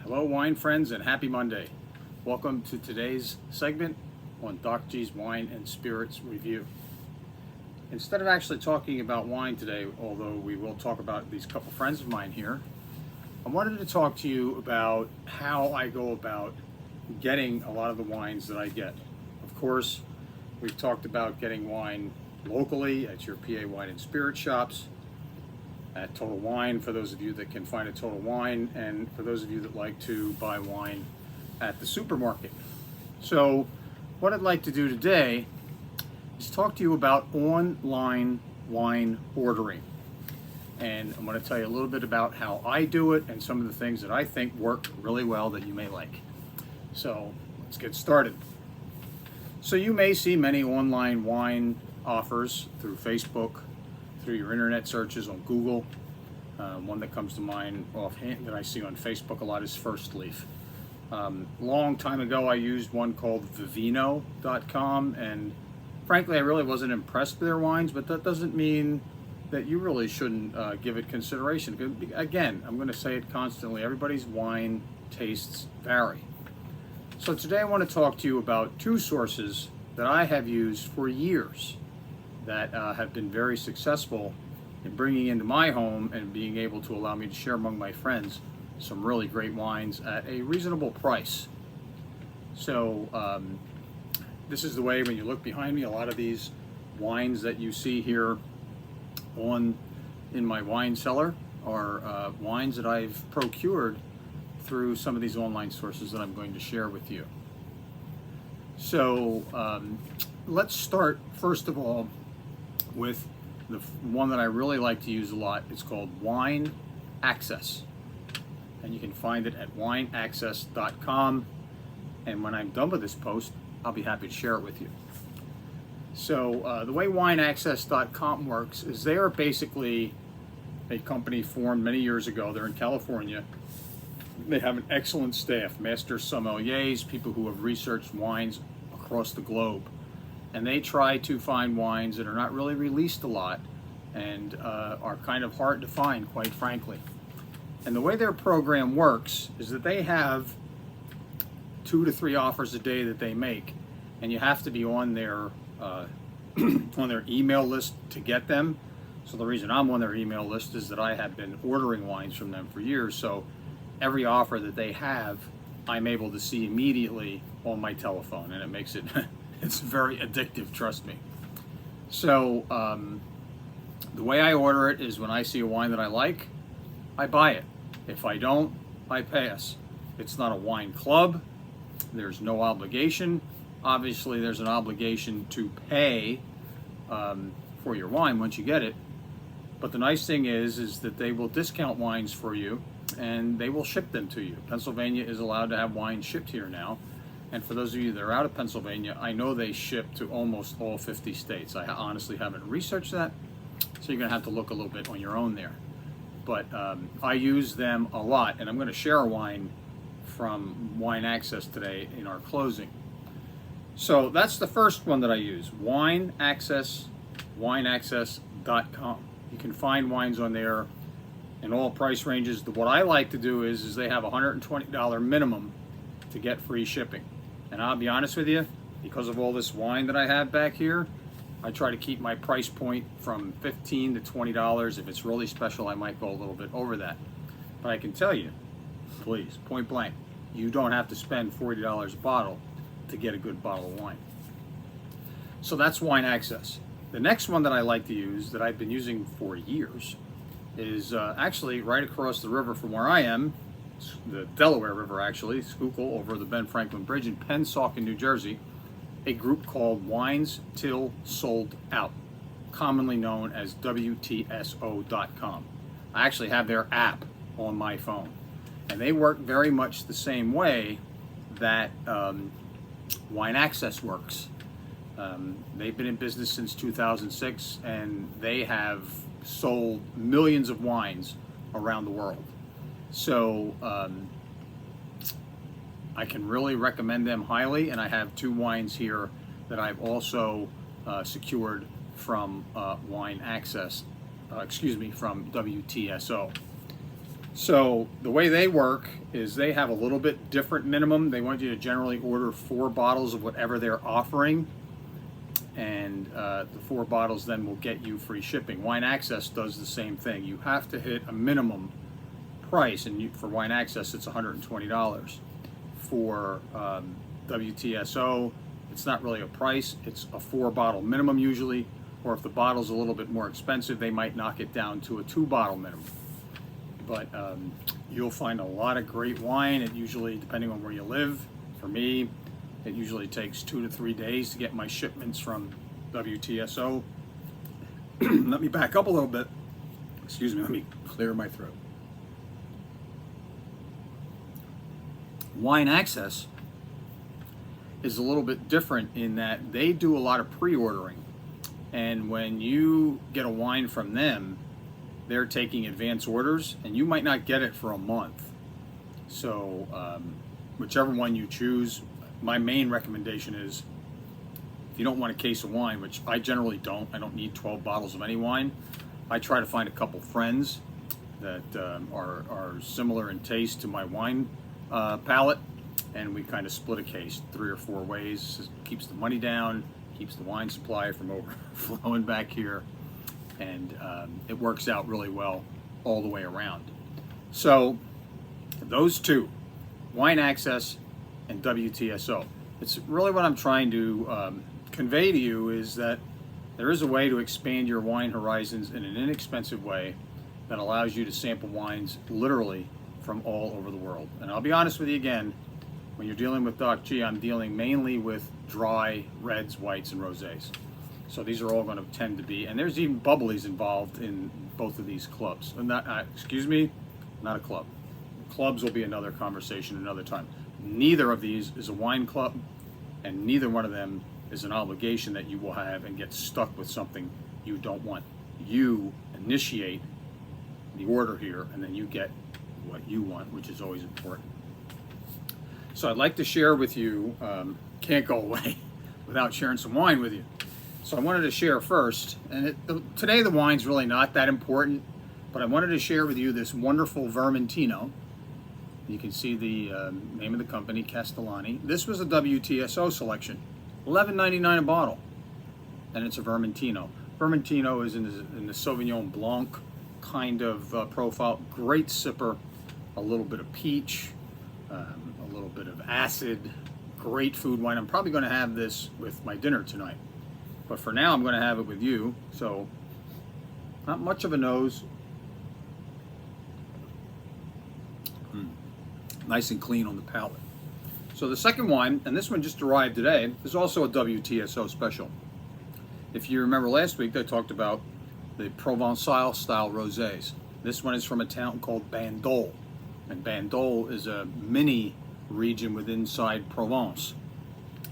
Hello, wine friends, and happy Monday. Welcome to today's segment on Doc G's Wine and Spirits Review. Instead of actually talking about wine today, although we will talk about these couple friends of mine here, I wanted to talk to you about how I go about getting a lot of the wines that I get. Of course, we've talked about getting wine locally at your PA Wine and Spirit shops, at Total Wine for those of you that can find a Total Wine, and for those of you that like to buy wine at the supermarket. So what I'd like to do today is talk to you about online wine ordering. And I'm going to tell you a little bit about how I do it and some of the things that I think work really well that you may like. So let's get started. So you may see many online wine offers through Facebook, through your internet searches on Google. One that comes to mind offhand that I see on Facebook a lot is First Leaf. Long time ago I used one called Vivino.com, and frankly I really wasn't impressed with their wines, but that doesn't mean that you really shouldn't give it consideration. Again, I'm going to say it constantly, everybody's wine tastes vary. So today I want to talk to you about two sources that I have used for years that have been very successful in bringing into my home and being able to allow me to share among my friends some really great wines at a reasonable price. So this is the way, when you look behind me, a lot of these wines that you see here in my wine cellar are wines that I've procured through some of these online sources that I'm going to share with you. So let's start first of all with the one that I really like to use a lot. It's called Wine Access, and you can find it at wineaccess.com, and when I'm done with this post I'll be happy to share it with you. So the way wineaccess.com works is they are basically a company formed many years ago. They're in California. They have an excellent staff, master sommeliers, people who have researched wines across the globe. And they try to find wines that are not really released a lot and are kind of hard to find, quite frankly. And the way their program works is that they have 2 to 3 offers a day that they make, and you have to be on their on their email list to get them. So the reason I'm on their email list is that I have been ordering wines from them for years. So every offer that they have, I'm able to see immediately on my telephone, and it makes it it's very addictive, trust me. So the way I order it is when I see a wine that I like, I buy it. If I don't, I pass. It's not a wine club. There's no obligation. Obviously, there's an obligation to pay for your wine once you get it. But the nice thing is that they will discount wines for you, and they will ship them to you. Pennsylvania is allowed to have wine shipped here now. And for those of you that are out of Pennsylvania, I know they ship to almost all 50 states. I honestly haven't researched that, so you're going to have to look a little bit on your own there. But I use them a lot, and I'm going to share a wine from Wine Access today in our closing. So that's the first one that I use, Wine Access, wineaccess.com. You can find wines on there in all price ranges. What I like to do is they have a $120 minimum to get free shipping. And I'll be honest with you, because of all this wine that I have back here, I try to keep my price point from $15 to $20. If it's really special, I might go a little bit over that. But I can tell you, please, point blank, you don't have to spend $40 a bottle to get a good bottle of wine. So that's Wine Access. The next one that I like to use, that I've been using for years, is actually right across the river from where I am, the Delaware River actually, Schuylkill, over the Ben Franklin Bridge in Pennsauken, New Jersey, a group called Wines Till Sold Out, commonly known as WTSO.com. I actually have their app on my phone, and they work very much the same way that Wine Access works. They've been in business since 2006, and they have sold millions of wines around the world. So I can really recommend them highly, and I have 2 wines here that I've also secured from Wine Access, from WTSO. So the way they work is they have a little bit different minimum. They want you to generally order 4 bottles of whatever they're offering, and the 4 bottles then will get you free shipping. Wine Access does the same thing. You have to hit a minimum price, and for Wine Access it's $120. For WTSO, it's not really a price, it's a 4 bottle minimum usually, or if the bottle's a little bit more expensive, they might knock it down to a 2 bottle minimum. But you'll find a lot of great wine. It usually, depending on where you live, for me, it usually takes 2 to 3 days to get my shipments from WTSO. Let me back up a little bit. Excuse me, let me clear my throat. Wine Access is a little bit different in that they do a lot of pre-ordering. And when you get a wine from them, they're taking advance orders, and you might not get it for a month. So whichever one you choose, my main recommendation is, if you don't want a case of wine, which I generally don't, I don't need 12 bottles of any wine. I try to find a couple friends that are similar in taste to my wine palate, and we kind of split a case 3 or 4 ways. It keeps the money down, keeps the wine supply from overflowing back here, and it works out really well all the way around. So those two, Wine Access and WTSO, it's really what I'm trying to convey to you is that there is a way to expand your wine horizons in an inexpensive way that allows you to sample wines literally from all over the world. And I'll be honest with you again, when you're dealing with Doc G, I'm dealing mainly with dry reds, whites, and rosés. So these are all going to tend to be, and there's even bubblies involved in both of these clubs. And excuse me, not a club. Clubs will be another conversation another time. Neither of these is a wine club, and neither one of them is an obligation that you will have and get stuck with something you don't want. You initiate the order here, and then you get what you want, which is always important. So I'd like to share with you, can't go away without sharing some wine with you. So I wanted to share first, and today the wine's really not that important, but I wanted to share with you this wonderful Vermentino. You can see the name of the company, Castellani. This was a WTSO selection, $11.99 a bottle, and it's a Vermentino. Vermentino is in the Sauvignon Blanc kind of profile. Great sipper, a little bit of peach, a little bit of acid, great food wine. I'm probably going to have this with my dinner tonight, but for now I'm going to have it with you. So not much of a nose. Nice and clean on the palate. So the second wine, and this one just arrived today, is also a WTSO special. If you remember last week, I talked about the Provençal style rosés. This one is from a town called Bandol, and Bandol is a mini region within inside Provence.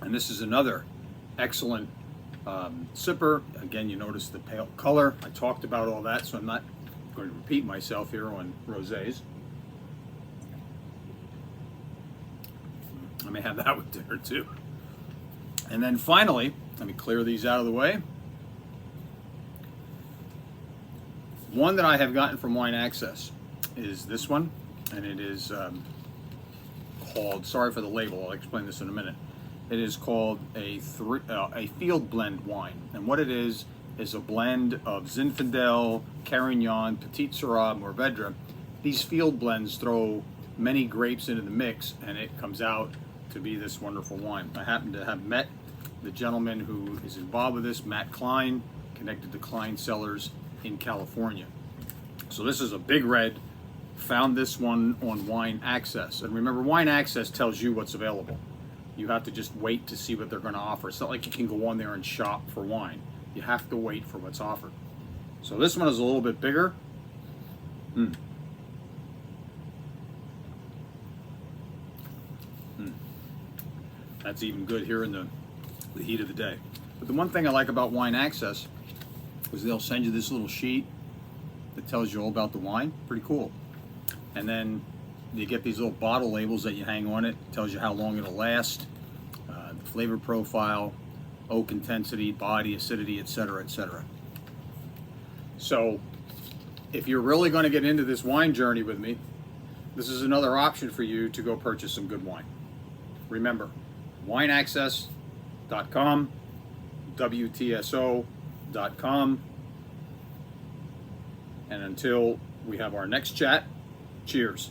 And this is another excellent sipper. Again, you notice the pale color. I talked about all that, so I'm not going to repeat myself here on rosés. I may have that with dinner too. And then finally, let me clear these out of the way. One that I have gotten from Wine Access is this one, and it is called, sorry for the label, I'll explain this in a minute. It is called a field blend wine. And what it is a blend of Zinfandel, Carignan, Petit Syrah, Mourvedre. These field blends throw many grapes into the mix, and it comes out to be this wonderful wine. I happen to have met the gentleman who is involved with this, Matt Klein, connected to Klein Cellars in California. So this is a big red. Found this one on Wine Access. And remember, Wine Access tells you what's available. You have to just wait to see what they're going to offer. It's not like you can go on there and shop for wine. You have to wait for what's offered. So this one is a little bit bigger. That's even good here in the heat of the day. But the one thing I like about Wine Access is they'll send you this little sheet that tells you all about the wine. Pretty cool. And then you get these little bottle labels that you hang on it. It tells you how long it'll last, the flavor profile, oak intensity, body, acidity, etc., etc. So if you're really going to get into this wine journey with me, this is another option for you to go purchase some good wine. Remember, wineaccess.com, WTSO.com. And until we have our next chat, cheers.